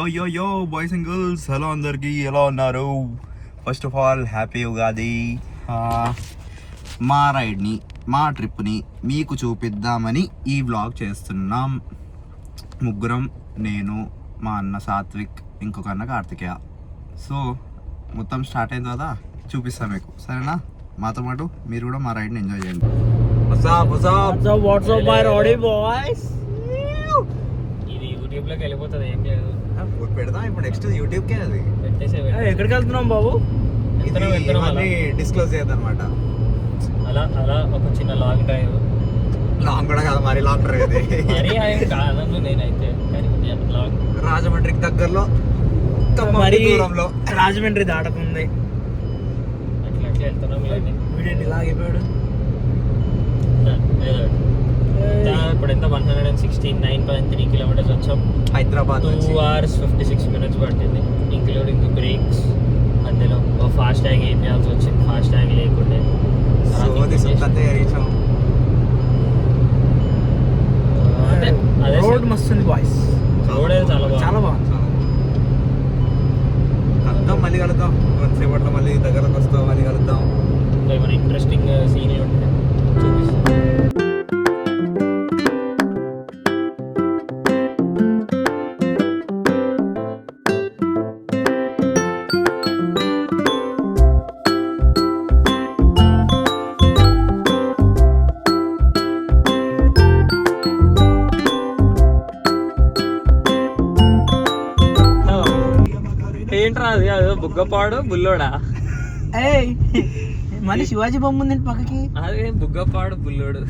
యో boys and girls, hello అందరికి, ఎలా ఉన్నారు? First of all happy Ugadi. మా రైడ్ని, మా ట్రిప్ని మీకు చూపిద్దామని ఈ వ్లాగ్ చేస్తున్నాం. ముగ్గురం, నేను, మా అన్న సాత్విక్, ఇంకొక అన్న కార్తికేయ. సో మొత్తం స్టార్ట్ అయిన తర్వాత చూపిస్తాం మీకు, సరేనా? మాతో పాటు మీరు కూడా మా రైడ్ని ఎంజాయ్ చేయండి. యూట్యూబ్లోకి వెళ్ళిపోతుంది, ఏం లేదు. పెడదాం ఇప్పుడు, నెక్స్ట్ యూట్యూబ్కే అది. ఎక్కడికి వెళ్తున్నాం బాబు? డిస్క్లోజ్ చేయద్దు అనమాట. అలా ఒక చిన్న లాంగ్ డ్రైవ్. లాంగ్ కూడా కాదు, మరి లాంగ్ డ్రైవ్ అది. కాదు నేనైతే, కానీ లాంగ్. రాజమండ్రికి దగ్గరలో, మరి దూరంలో. రాజమండ్రి దాటకుంది. అట్లా వెళ్తున్నాం. వీడియో ఇలాగైపోయాడు. ఇప్పుడు ఎంత 169.3 కిలోమీటర్స్ వచ్చాం. హైదరాబాద్ 2 hours 56 minutes పట్టింది, ఇంక్లూడింగ్ బ్రేక్స్. మధ్యలో ఫాస్ట్ ట్యాగ్ వేయాల్సి వచ్చింది, ఫాస్ట్ ట్యాగ్ లేకుండే. రోడ్ మస్తు ఉంది బాయ్స్. రోడ్ అయితే చాలా బాగుంది. కలుద్దాం, మళ్ళీ కలుద్దాం. కొంతసేపట్లో మళ్ళీ దగ్గరకు వస్తాం, మళ్ళీ కలుద్దాం. ఏమైనా ఇంట్రెస్టింగ్ సీన్ ఉంటే చూపిస్తాం. ఏంట్రా అది? అదో బుగ్గపాడు బుల్లోడా? మళ్ళీ శివాజీ బొమ్మ ఉంది పక్కకి. అదే బుగ్గపాడు బుల్లోడు.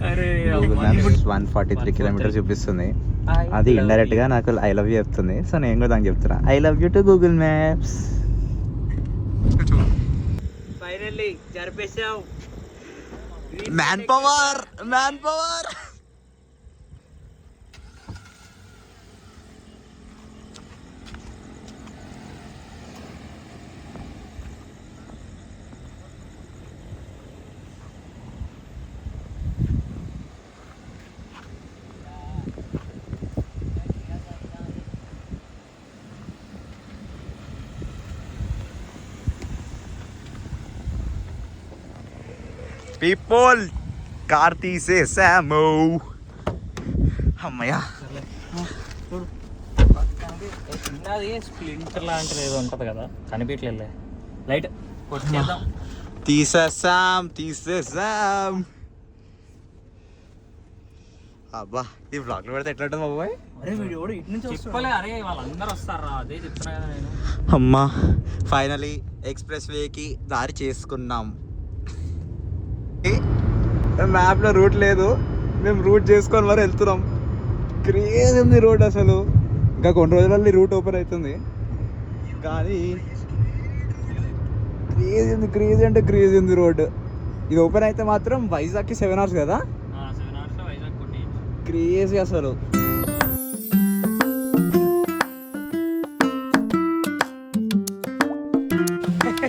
అరే 143 కిలోమీటర్స్ చూపిస్తుంది. అది ఇండైరెక్ట్ గా నాకు ఐ లవ్ యూ చెప్తుంది. సో నేను కూడా దానికి చెప్తున్నా I love you too Google maps. Finally జరిపేసావు. Manpower. పీపుల్, కార్ తీసేసాము. అమ్మయ్యా. చిన్నది స్ప్లింటర్ లాంటిది ఏదో ఉంటుంది కదా, కనిపించలే. లైట్ కొట్టేద్దాం. తీసేసాం. అబ్బా, ఈ బ్లాగ్ లో పెడితే ఎట్లా ఉంటుంది బాబాయ్? అరే వీడియో ఇటు నుంచి చెప్పలే. అరే వాళ్ళందరూ వస్తారా, అదే చెప్తున్నా కదా నేను. అమ్మా, ఫైనలీ ఎక్స్ప్రెస్ వేకి దారి చేసుకున్నాం. మ్యాప్ లో రూట్ లేదు, మేము రూట్ చేసుకొని మరి వెళ్తున్నాం. క్రేజ్ ఉంది రోడ్ అసలు. ఇంకా కొన్ని రోజులలో రూట్ ఓపెన్ అవుతుంది, కానీ క్రేజ్ ఉంది రోడ్. ఇది ఓపెన్ అయితే మాత్రం వైజాగ్కి 7 hours కదా. 7 hours లో వైజాగ్ కొట్టి క్రేజీ అసలు.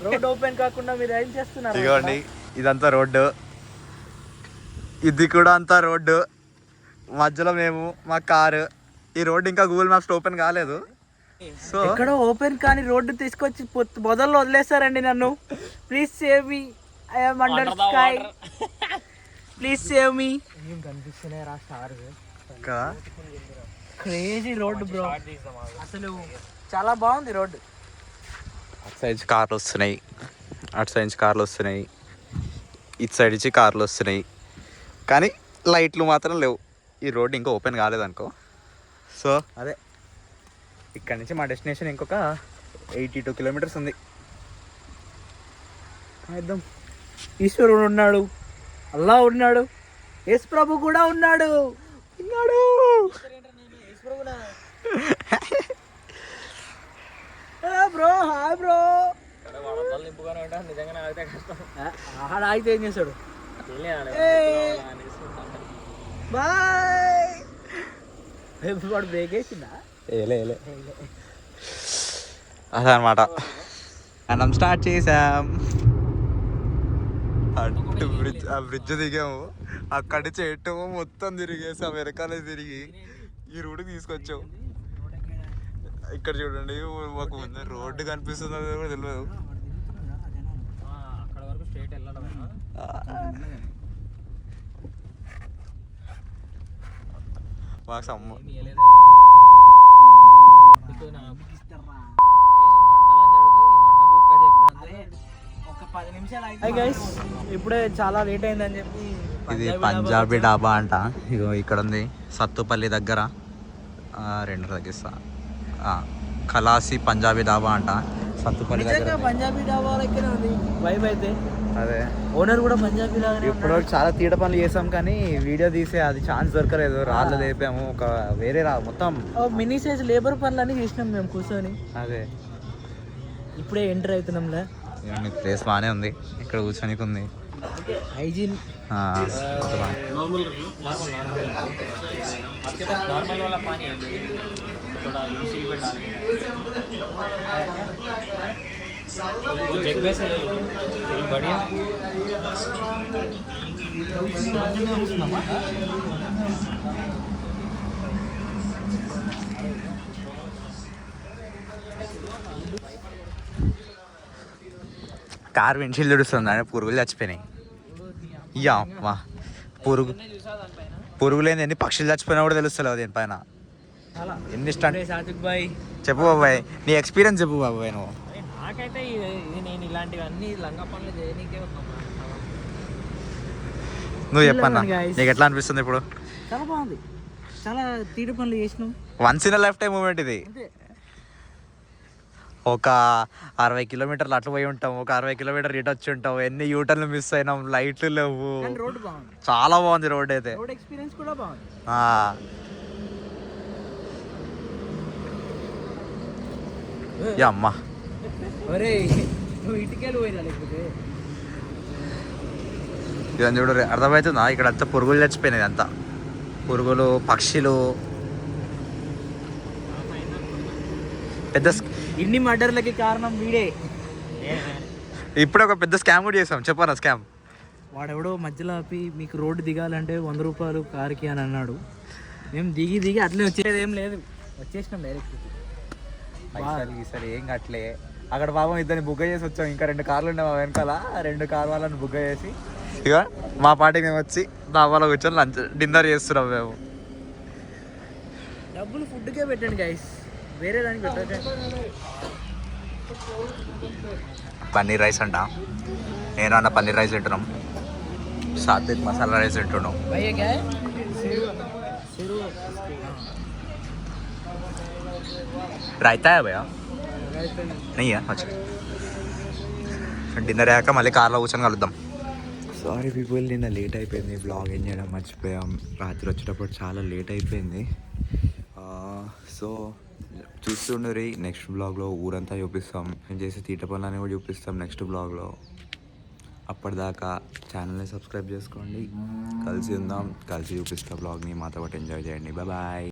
రోడ్ ఓపెన్ కాకుండా మీరు ఏం చేస్తున్నారు? ఇదిగోండి, ఇదంతా రోడ్డు, ఇది కూడా అంతా రోడ్డు. మధ్యలో మేము, మా కారు. ఈ రోడ్డు ఇంకా గూగుల్ మ్యాప్స్ ఓపెన్ కాలేదు. సో ఇక్కడ ఓపెన్ కానీ రోడ్డు తీసుకొచ్చి మొదల్లో వదిలేస్తారండి నన్ను. Please save me, I am under sky. Please save me. ఏం కనిపిస్తున్నాయి రా స్టార్స్ కదా. క్రేజీ రోడ్ బ్రో, అసలు చాలా బాగుంది రోడ్డు. అటు సైడ్ నుంచి కార్లు వస్తున్నాయి, అటు సైడ్ నుంచి కార్లు వస్తున్నాయి, ఇటు సైడ్ నుంచి కార్లు వస్తున్నాయి, కానీ లైట్లు మాత్రం లేవు. ఈ రోడ్డు ఇంకా ఓపెన్ కాలేదనుకో. సో అదే, ఇక్కడ నుంచి మా డెస్టినేషన్ ఇంకొక 82 కిలోమీటర్స్ ఉంది. ఈశ్వరుడు ఉన్నాడు, అల్లా ఉన్నాడు, యేసు ప్రభు కూడా ఉన్నాడు. Bro hi bro. ఆడ ఆగితే ఏం చేశాడు? బాయ్. వాడు బ్రేక్ వేసిందా? అదనమాట. మనం స్టార్ట్ చేసాం. అటు బ్రిడ్జ్ దిగాము, అక్కడి నుంచి ఎటు మొత్తం తిరిగేసాం, వెనకాలే తిరిగి ఈ రూట్కి తీసుకొచ్చాం. ఇక్కడ చూడండి మాకు ముందు రోడ్డు కనిపిస్తుంది అది కూడా తెలియదు. అక్కడ వరకు స్ట్రైట్ వెళ్ళాలి. మాకు సమ్మ ఇప్పుడే చాలా లేట్ అయిందని చెప్పి ఇది పంజాబీ డాబా అంట. ఇగో ఇక్కడ ఉంది సత్తుపల్లి దగ్గర 2 తగ్గిస్తా. ఖలాసి పంజాబీ డాబా అంట సత్తుపల్లి దగ్గర. పంజాబీ డాబా లెక్కనే ఉంది వైబ్ అయితే. అదే ఓనర్ కూడా పంజాబీ లాగా. ఇప్పుడు చాలా తీట పనులు చేసాం కానీ వీడియో తీసే అది ఛాన్స్ దొరకలేదు. రాళ్ళు లేపాము ఒక వేరే మొత్తం మినీ సైజ్ లేబర్ పనులు అన్ని చేసినాం మేము కూర్చొని. అదే ఇప్పుడే ఎంటర్ అవుతున్నాంలే. ప్లేస్ బాగానే ఉంది, ఇక్కడ కూర్చొనికి ఉంది. హైజీన్ కార్ విండ్షీల్డ్ తుడుస్తుంది, పురుగులు చచ్చిపోయినాయి. ఇయ్యా మా పురుగులేని ఎన్ని పక్షులు చచ్చిపోయినా కూడా తెలుస్తలేవు దీనిపైన. ఎన్ని బాయ్ చెప్పు బాబాయ్, నీ ఎక్స్పీరియన్స్ చెప్పు బాబాయ్. నువ్వు నాకైతే నేను ఇలాంటివన్నీ లంగా పనులు చేయనీకే నువ్వు చెప్పన్నా, నీకు ఎట్లా అనిపిస్తుంది ఇప్పుడు? చాలా బాగుంది, చాలా తీట పనులు చేసినాం. Once in life time moment ఇది. ఒక 60 కిలోమీటర్లు అటు పోయి ఉంటాం, ఒక 60 కిలోమీటర్ ఇటు వచ్చి ఉంటాం. ఎన్ని యూటర్లు మిస్ అయినాం, లైట్లు లేవు. రోడ్ బాగుంది, చాలా బాగుంది రోడ్ అయితే. రోడ్ ఎక్స్పీరియన్స్ కూడా బాగుంది. అమ్మా నువ్వు ఇటుకెళ్ళి పోయినా లేకపోతే ఇదని చూడ అర్థమవుతుందా? ఇక్కడ అంతా పురుగులు చచ్చిపోయినాయి, అంతా పురుగులు పక్షులు. పెద్ద ఇన్ని మర్డర్లకి కారణం వీడే. ఇప్పుడే ఒక పెద్ద స్కామ్ కూడా చేసాం, చెప్పారా స్కామ్? వాడెవడో మధ్యలో ఆపి మీకు రోడ్డు దిగాలంటే 100 రూపాయలు కారుకి అని అన్నాడు. మేము దిగి అట్లే వచ్చేది ఏం లేదు, వచ్చేసినాం డైరెక్ట్. ఈసారి ఏం కట్టలే. అక్కడ పాపం ఇద్దరిని బుక్ చేసి వచ్చాం. ఇంకా 2 కార్లు ఉన్నాయి మా వెనకాల, 2 కార్ వాళ్ళని బుక్ చేసి ఇక మా పార్టీకి మేము వచ్చి డాబాలో కూర్చొని లంచ్ డిన్నర్ చేస్తున్నాం మేము. డబ్బులు ఫుడ్కే పెట్టండి గైస్, వేరే దానికి పెట్టండి. పన్నీర్ రైస్ అంట, నేను అన్న పన్నీర్ రైస్ తింటున్నాం. సాత్విక్ మసాలా రైస్ తింటున్నాం. రాయితా భయ్యా నెయ్యా వచ్చి డిన్నర్ అయ్యాక మళ్ళీ కార్లో కూర్చొని కలుద్దాం. సారీ పీపుల్, నిన్న లేట్ అయిపోయింది, బ్లాగ్ ఏం చేయడం మర్చిపోయాం. రాత్రి వచ్చేటప్పుడు చాలా లేట్ అయిపోయింది. సో చూస్తుండరి, నెక్స్ట్ బ్లాగ్లో ఊరంతా చూపిస్తాం. నేను చేసే తీట పనులని కూడా చూపిస్తాం నెక్స్ట్ బ్లాగ్లో. అప్పటిదాకా ఛానల్ని సబ్స్క్రైబ్ చేసుకోండి. కలిసి ఉందాం, కలిసి చూపిస్తా బ్లాగ్ని. మాతో పాటు ఎంజాయ్ చేయండి. బాయ్.